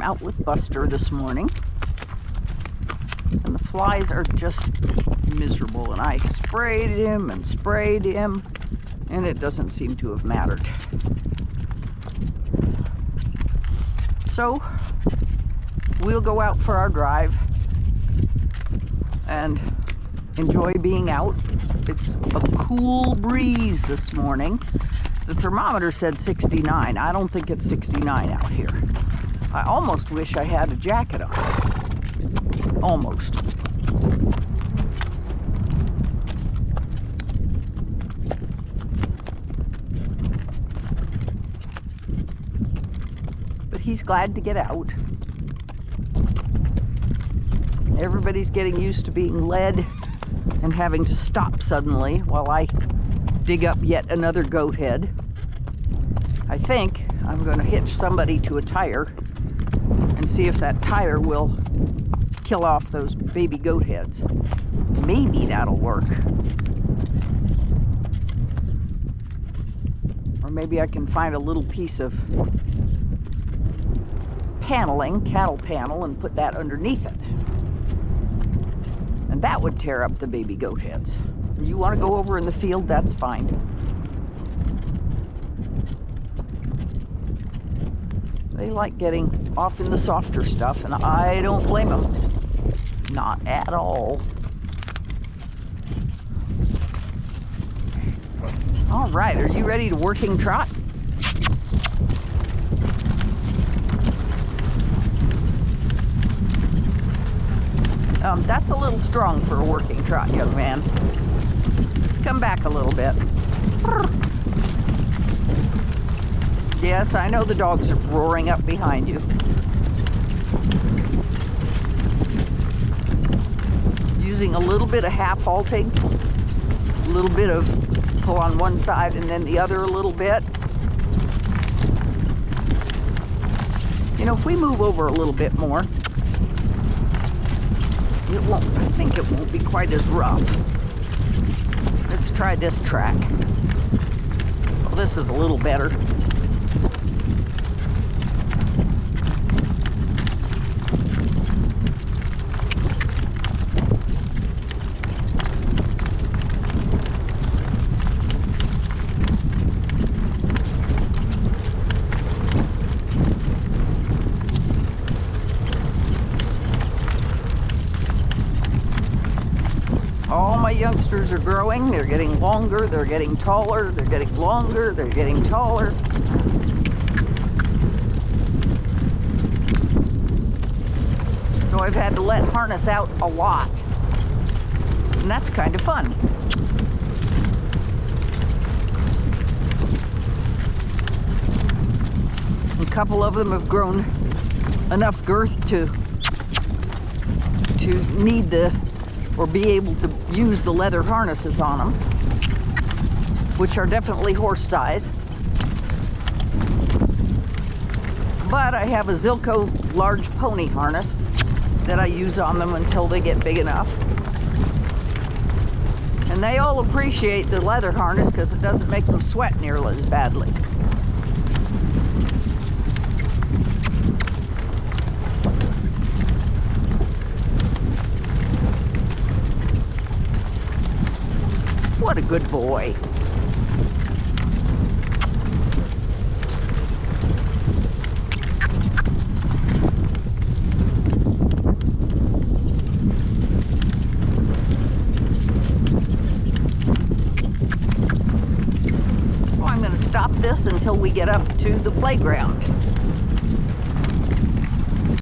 out with Buster this morning, and the flies are just miserable, and I sprayed him, and it doesn't seem to have mattered. So we'll go out for our drive and enjoy being out. It's a cool breeze this morning. The thermometer said 69. I don't think it's 69 out here. I almost wish I had a jacket on. Almost. But he's glad to get out. Everybody's getting used to being led and having to stop suddenly while I dig up yet another goat head. I think I'm going to hitch somebody to a tire and see if that tire will kill off those baby goat heads. Maybe that'll work. Or maybe I can find a little piece of paneling, cattle panel, and put that underneath it. And that would tear up the baby goat heads. You want to go over in the field, that's fine. They like getting off in the softer stuff, and I don't blame them. Not at all. All right, are you ready to working trot? That's a little strong for a working trot, young man. Let's come back a little bit. Yes, I know the dogs are roaring up behind you. Using a little bit of half halting, a little bit of pull on one side and then the other a little bit. You know, if we move over a little bit more, I think it won't be quite as rough. Let's try this track. Well, this is a little better. All my youngsters are growing. They're getting longer, they're getting taller, they're getting longer, they're getting taller. So I've had to let harness out a lot. And that's kind of fun. A couple of them have grown enough girth to need or be able to use the leather harnesses on them, which are definitely horse size. But I have a Zilco large pony harness that I use on them until they get big enough. And they all appreciate the leather harness because it doesn't make them sweat nearly as badly. What a good boy. So I'm going to stop this until we get up to the playground.